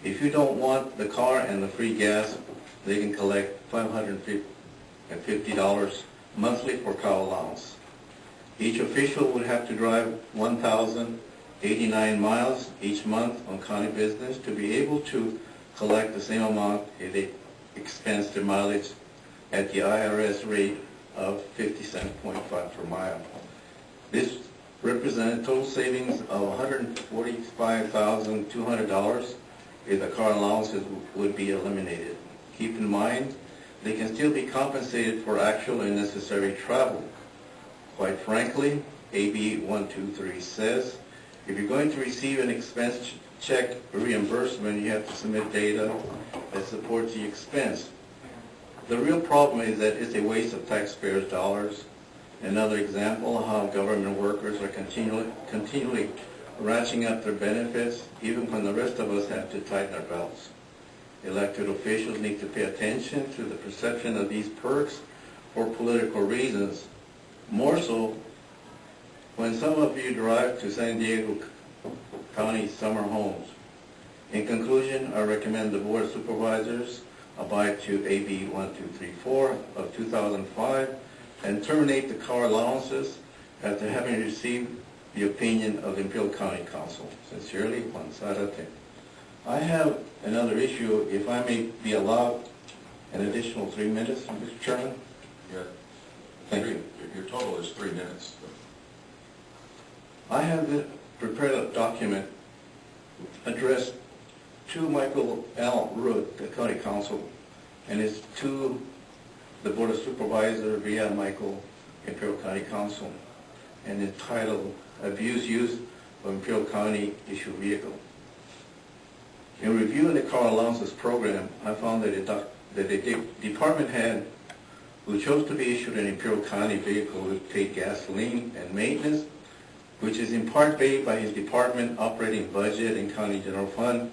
If you don't want the car and the free gas, they can collect $550 monthly for car allowance. Each official would have to drive 1,089 miles each month on county business to be able to collect the same amount if they expense their mileage at the IRS rate of 50 cents .5 per mile. This represented total savings of $145,200 if the car allowances would be eliminated. Keep in mind, they can still be compensated for actual and necessary travel. Quite frankly, AB 123 says, if you're going to receive an expense check reimbursement, you have to submit data that supports the expense. The real problem is that it's a waste of taxpayers' dollars. Another example of how government workers are continually ratcheting up their benefits, even when the rest of us have to tighten our belts. Elected officials need to pay attention to the perception of these perks for political reasons. More so when some of you drive to San Diego County summer homes. In conclusion, I recommend the Board of Supervisors abide to AB 1234 of 2005 and terminate the car allowances after having received the opinion of the Imperial County Council. Sincerely, Juan Zarate. I have another issue, if I may be allowed an additional 3 minutes, Mr. Chairman. Yeah. Thank you. Your total is 3 minutes. I have prepared a document addressed to Michael L. Root, the County Council, and it's to the Board of Supervisors via Michael, Imperial County Council, and it's titled Abuse Use of Imperial County Issue Vehicle. In reviewing the car allowances program, I found that a department head who chose to be issued an Imperial County vehicle would pay gasoline and maintenance, which is in part paid by his department operating budget and county general fund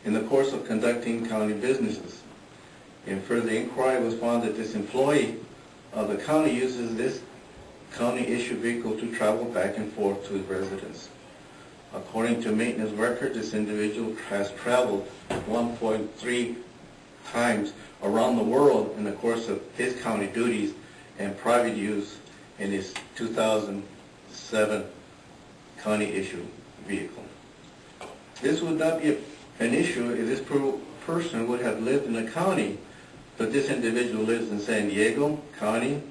in the course of conducting county businesses. In further inquiry, it was found that this employee of the county uses this county-issued vehicle to travel back and forth to his residence. According to maintenance record, this individual has traveled 1.3 times around the world in the course of his county duties and private use in his 2007 county-issued vehicle. This would not be an issue if this person would have lived in the county, but this individual lives in San Diego County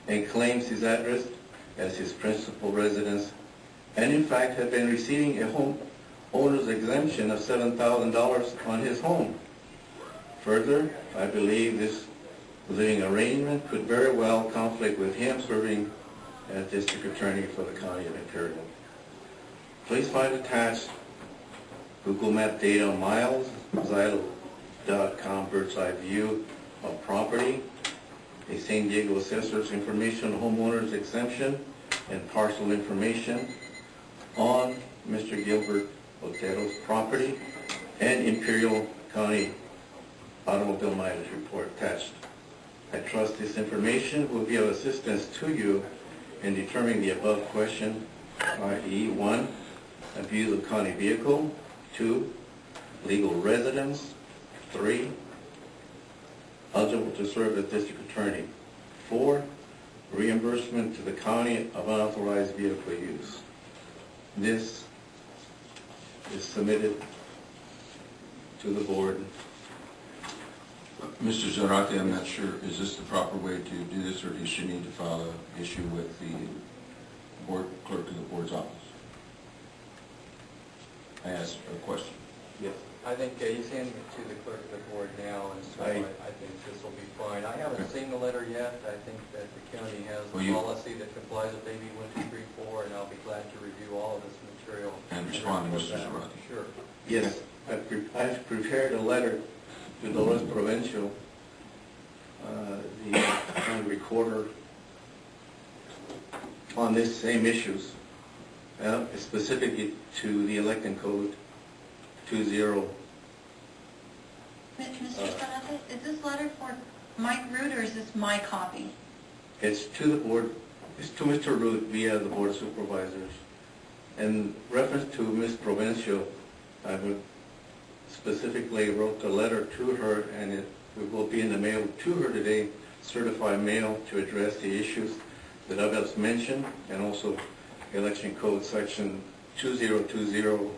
and claims his address as his principal residence, and in fact had been receiving a home owner's exemption of $7,000 on his home. Further, I believe this living arrangement could very well conflict with him serving as district attorney for the county of Imperial. Please find attached Google Map data on miles, Xylo.com bird's eye view of property, a San Diego assessor's information on homeowner's exemption, and parcel information on Mr. Gilbert Otero's property, and Imperial County automobile mileage report attached. I trust this information will be of assistance to you in determining the above question, i.e. 1, abuse of county vehicle, 2, legal residence, 3, eligible to serve as district attorney, 4, reimbursement to the county of unauthorized vehicle use. This is submitted to the board. Mr. Zarate, I'm not sure, is this the proper way to do this, or does she need to file an issue with the board clerk of the board's office? I asked a question. Yes. I think he's handing it to the clerk of the board now, and so I think this will be fine. I haven't seen the letter yet. I think that the county has a policy that complies with AB 1234, and I'll be glad to review all of this material. And respond to Mr. Zarate. Sure. Yes, I've prepared a letter to Dolores Provencio, the county recorder, on this same issues, specifically to the election code 20. Mr. Zarate, is this letter for Mike Root, or is this my copy? It's to the board, it's to Mr. Root via the Board of Supervisors. In reference to Ms. Provencio, I would specifically wrote the letter to her, and it will be in the mail to her today, certified mail, to address the issues that I've just mentioned, and also election code section 2020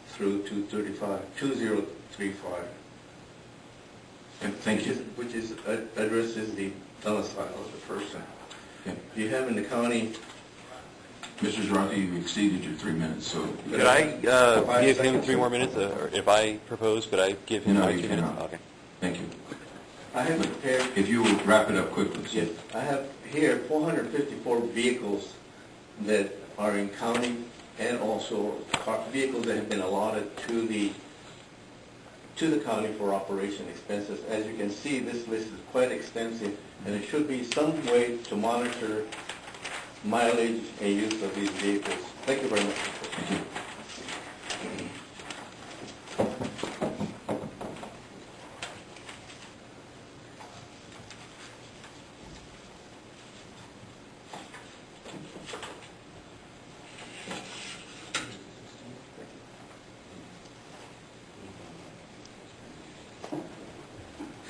through 2035. And thank you. Which addresses the domicile of the person. Okay. You have in the county. Mr. Zarate, you exceeded your 3 minutes, so. Could I give him 3 more minutes, or if I propose, could I give him No, my you 2 minutes? cannot. Okay. Thank you. I have prepared. If you will wrap it up quickly. Yes, I have here 454 vehicles that are in county, and also vehicles that have been allotted to the county for operation expenses. As you can see, this list is quite extensive, and there should be some way to monitor mileage and use of these vehicles. Thank you very much. Thank you.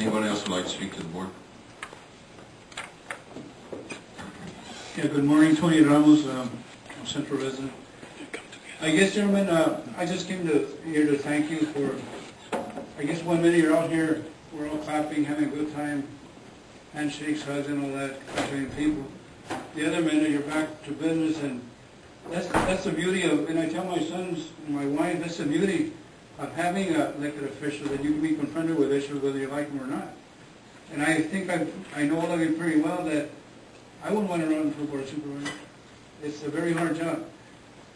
Anyone else would like to speak to the board? Yeah, good morning, Tony Ramos, Central resident. I guess, gentlemen, I just came here to thank you for, I guess 1 minute you're out here, we're all clapping, having a good time, handshakes, hugs and all that, congratulating people. The other minute you're back to business, and that's the beauty of, and I tell my sons and my wife, that's the beauty of having an elected official, that you can be confronted with issues whether you like them or not. And I think I know all of you pretty well, that I wouldn't want to run for board of supervisor. It's a very hard job.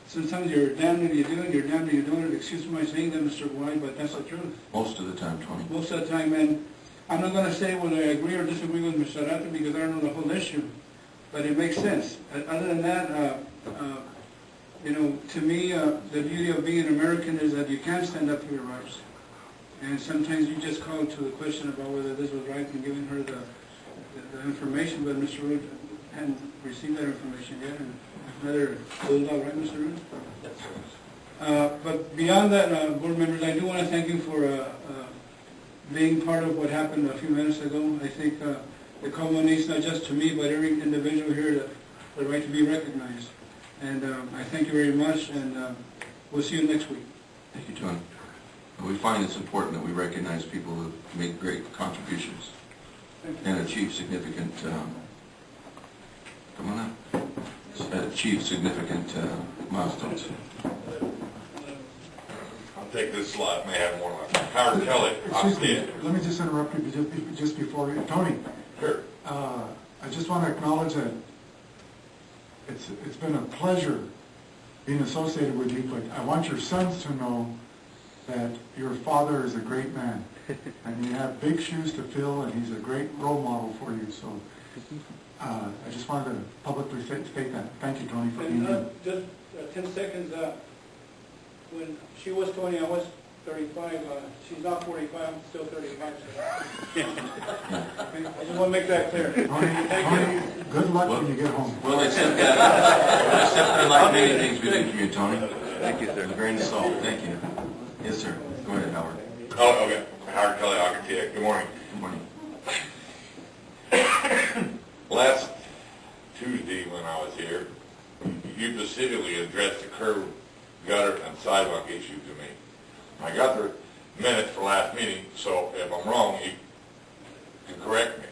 Sometimes you're damned if you do it, you're damned if you don't. Excuse my saying that, Mr. White, but that's the truth. Most of the time, Tony. Most of the time, and I'm not going to say whether I agree or disagree with Mr. Arata because I don't know the whole issue, but it makes sense. Other than that, to me, the beauty of being an American is that you can stand up for your rights. And sometimes you just call to the question about whether this was right and giving her the information, but Mr. Root hadn't received that information yet, and another bulldog, right, Mr. Root? But beyond that, board members, I do want to thank you for being part of what happened a few minutes ago. I think the culminates not just to me, but every individual here, the right to be recognized. And I thank you very much, and we'll see you next week. Thank you, Tony. We find it's important that we recognize people who make great contributions and achieve significant, achieve significant milestones. I'll take this slide, may have more like Howard Kelly. Excuse me, let me just interrupt you just before, Tony. Sure. I just want to acknowledge that it's been a pleasure being associated with you, but I want your sons to know that your father is a great man, and you have big shoes to fill, and he's a great role model for you. So I just wanted to publicly state that. Thank you, Tony, for being here. Just 10 seconds. When she was 20, I was 35. She's not 45. I'm still 35. So. I just want to make that clear. Tony, good luck when you get home. Well, they said that like many things we do to you, Tony. Thank you, sir. A grain of salt. Thank you. Yes, sir. Go ahead, Howard. Oh, okay. Howard Kelly, architect. Good morning. Good morning. Last Tuesday when I was here, you specifically addressed the curb, gutter, and sidewalk issue to me. I got the minutes for last meeting, so if I'm wrong, you can correct me.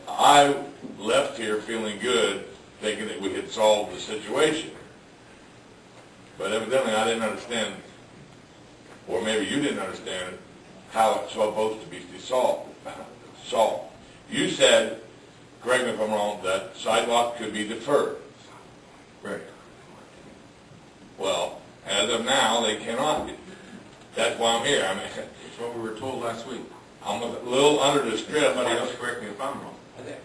I left here feeling good, thinking that we had solved the situation. But evidently I didn't understand, or maybe you didn't understand, how it's supposed to be solved. You said, correct me if I'm wrong, that sidewalk could be deferred. Right. Well, as of now, they cannot be. That's why I'm here. I mean, That's what we were told last week. I'm a little under the stress. Somebody else correct me if I'm wrong. Yeah.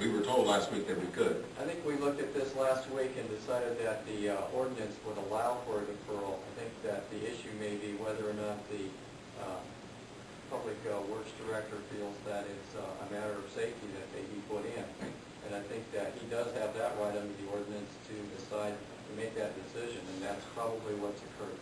We were told last week that we could. I think we looked at this last week and decided that the ordinance would allow for a deferral. I think that the issue may be whether or not the public works director feels that it's a matter of safety that they be put in. And I think that he does have that right under the ordinance to decide to make that decision, and that's probably what's occurred.